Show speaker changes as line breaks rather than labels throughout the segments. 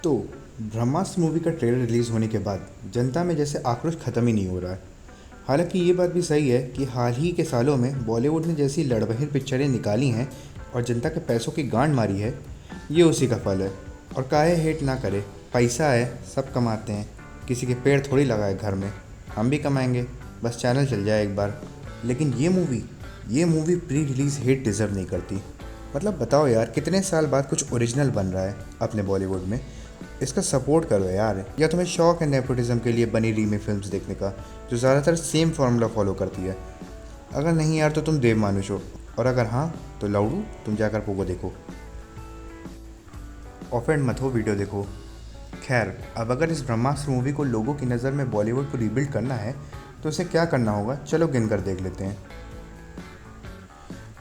तो ब्रह्मास्त्र मूवी का trailer release होने के बाद जनता में जैसे आक्रोश ख़त्म ही नहीं हो रहा है। हालांकि ये बात भी सही है कि हाल ही के सालों में बॉलीवुड ने जैसी लड़बहीर पिक्चरें निकाली हैं और जनता के पैसों की गांड मारी है, ये उसी का फल है। और काहे हेट ना करे, पैसा है, सब कमाते हैं, किसी के पेड़ थोड़ी लगाए घर में, हम भी कमाएंगे, बस चैनल चल जाए एक बार। लेकिन ये movie pre release hit deserve नहीं करती। मतलब बताओ यार, कितने साल बाद कुछ ओरिजिनल बन रहा है अपने बॉलीवुड में, इसका सपोर्ट करो यार। या तुम्हें शौक है नेपोटिज्म के लिए बनी रीमेक फिल्म्स देखने का, जो ज़्यादातर सेम फार्मूला फॉलो करती है? अगर नहीं यार तो तुम देव मानुष हो, और अगर हाँ तो लौड़ू, तुम जाकर पोगो देखो, ऑफेंड मत हो, वीडियो देखो। खैर, अब अगर इस ब्रह्मास्त्र मूवी को लोगों की नज़र में बॉलीवुड को रीबिल्ड करना है तो उसे क्या करना होगा, चलो गिन कर देख लेते हैं।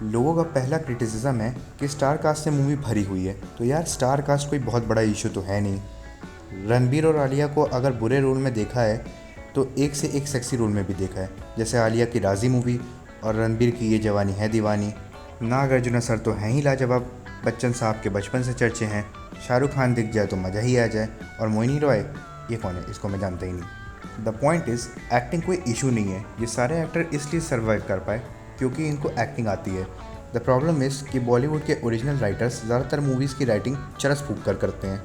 लोगों का पहला क्रिटिसिज्म है कि स्टार कास्ट से मूवी भरी हुई है। तो यार, स्टार कास्ट कोई बहुत बड़ा इशू तो है नहीं। रणबीर और आलिया को अगर बुरे रोल में देखा है तो एक से एक सेक्सी रोल में भी देखा है, जैसे आलिया की राजी मूवी और रणबीर की ये जवानी है दीवानी। नागार्जुना सर तो हैं ही लाजवाब, बच्चन साहब के बचपन से चर्चे हैं, शाहरुख खान दिख जाए तो मज़ा ही आ जाए, और मोइनी रॉय, ये कौन है, इसको मैं जानता ही नहीं। द पॉइंट इज़, एक्टिंग कोई इशू नहीं है, ये सारे एक्टर इसलिए सर्वाइव कर पाए क्योंकि इनको एक्टिंग आती है। द प्रॉब्लम इज़ कि बॉलीवुड के ओरिजिनल राइटर्स ज़्यादातर मूवीज़ की राइटिंग चरस फूक कर करते हैं,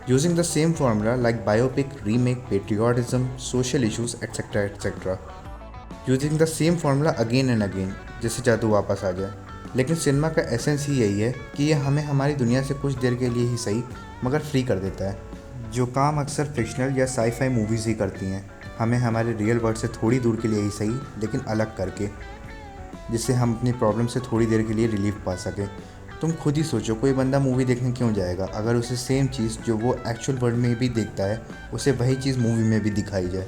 using the same formula like biopic, remake, patriotism, social issues etcetera etcetera, using the same formula again and again, जिससे जादू वापस आ जाए। लेकिन सिनेमा का एसेंस ही यही है कि ये हमें हमारी दुनिया से कुछ देर के लिए ही सही मगर फ्री कर देता है, जो काम अक्सर फिक्शनल या साई-फाई मूवीज़ ही करती हैं, हमें हमारे रियल वर्ल्ड से थोड़ी दूर के लिए ही सही लेकिन अलग करके, जिससे हम अपनी प्रॉब्लम से थोड़ी देर के लिए रिलीफ पा सकें। तुम खुद ही सोचो, कोई बंदा मूवी देखने क्यों जाएगा अगर उसे सेम चीज़ जो वो एक्चुअल वर्ल्ड में भी देखता है, उसे वही चीज़ मूवी में भी दिखाई जाए।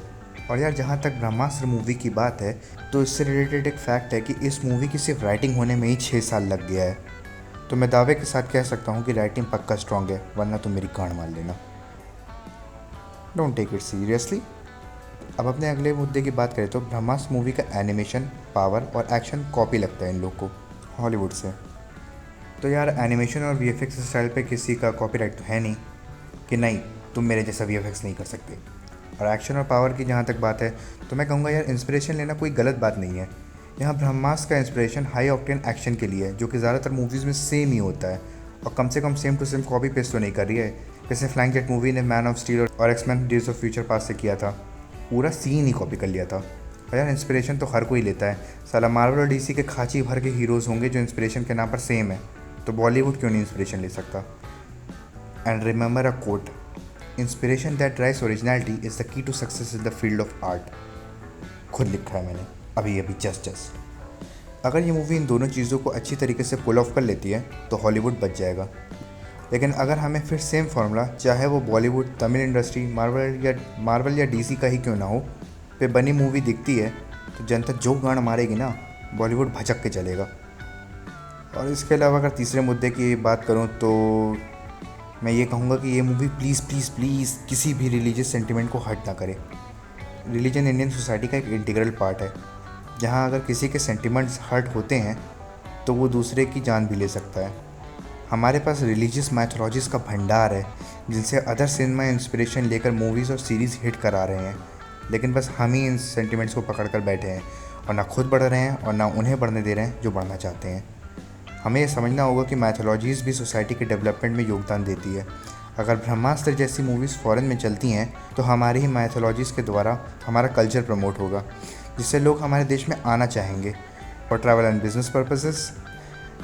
और यार, जहाँ तक ब्रह्मास्त्र मूवी की बात है तो इससे रिलेटेड एक फैक्ट है कि इस मूवी की सिर्फ राइटिंग होने में ही 6 साल लग गया है। तो मैं दावे के साथ कह सकता हूँ कि राइटिंग पक्का स्ट्रॉन्ग है, वरना तुम मेरी गांड मार लेना। Don't take it seriously. अब अपने अगले मुद्दे की बात करें तो ब्रह्मास्त्र मूवी का एनिमेशन, पावर और एक्शन कॉपी लगता है इन लोग को हॉलीवुड से। तो यार, एनिमेशन और वीएफएक्स स्टाइल पे किसी का कॉपीराइट तो है नहीं कि नहीं तुम मेरे जैसा वीएफएक्स नहीं कर सकते। और एक्शन और पावर की जहाँ तक बात है तो मैं कहूँगा यार, इंस्पिरेशन लेना कोई गलत बात नहीं है। यहाँ ब्रह्मास्त्र का इंस्पिरेशन हाई ऑक्टेन एक्शन के लिए है, जो कि ज़्यादातर मूवीज़ में सेम ही होता है, और कम से कम same to same copy paste तो नहीं कर रही है, जैसे फ्लाइंग जेट मूवी ने मैन ऑफ स्टील और X Men days of future past से किया था, पूरा सीन ही कॉपी कर लिया था। और यार, इंस्पिरेशन तो हर कोई लेता है, साला मार्वल और डीसी के खांची भर के हीरोज़ होंगे जो इंस्पिरेशन के नाम पर सेम है, तो बॉलीवुड क्यों नहीं इंस्पिरेशन ले सकता। And remember a quote, inspiration that drives originality is the key to success in the field of art. खुद लिखा है मैंने अभी जस्ट। अगर ये मूवी इन दोनों चीज़ों को अच्छी तरीके से पुल ऑफ कर लेती है तो हॉलीवुड बच जाएगा। लेकिन अगर हमें फिर सेम फार्मूला, चाहे वो बॉलीवुड, तमिल इंडस्ट्री, मार्वल या डीसी का ही क्यों ना हो, पे बनी मूवी दिखती है तो जनता जो गांड मारेगी ना, बॉलीवुड भचक के चलेगा। और इसके अलावा अगर तीसरे मुद्दे की बात करूं तो मैं ये कहूँगा कि ये मूवी प्लीज़ प्लीज़ प्लीज़ किसी भी रिलीजियस सेंटिमेंट को हर्ट ना करे। रिलीजन इंडियन सोसाइटी का एक इंटीग्रल पार्ट है, जहाँ अगर किसी के सेंटिमेंट्स हर्ट होते हैं तो वो दूसरे की जान भी ले सकता है। हमारे पास रिलीजियस मैथोलॉजीज़ का भंडार है, जिनसे अदर सिनेमा इंस्पिरेशन लेकर मूवीज़ और सीरीज़ हिट करा रहे हैं, लेकिन बस हम ही इन सेंटिमेंट्स को पकड़ कर बैठे हैं और ना खुद बढ़ रहे हैं और ना उन्हें बढ़ने दे रहे हैं जो बढ़ना चाहते हैं। हमें ये समझना होगा कि मैथोलॉजीज़ भी सोसाइटी के डेवलपमेंट में योगदान देती है। अगर ब्रह्मास्त्र जैसी मूवीज़ फ़ॉरेन में चलती हैं तो हमारी ही मैथोलॉजीज़ के द्वारा हमारा कल्चर प्रमोट होगा, जिससे लोग हमारे देश में आना चाहेंगे for travel and business purposes,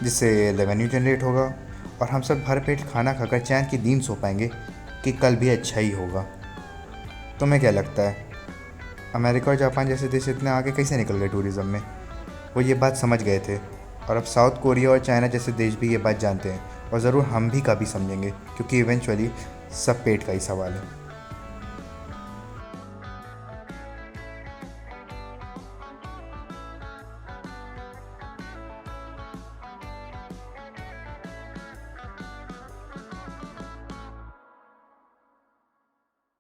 जिससे रेवेन्यू जनरेट होगा और हम सब भर पेट खाना खाकर चैन की नींद सो पाएंगे कि कल भी अच्छा ही होगा। तुम्हें क्या लगता है, अमेरिका और जापान जैसे देश इतने आगे कैसे निकल गए टूरिज़्म में? वो ये बात समझ गए थे, और अब साउथ कोरिया और चाइना जैसे देश भी ये बात जानते हैं, और ज़रूर हम भी कभी समझेंगे, क्योंकि इवेंचुअली सब पेट का ही सवाल है।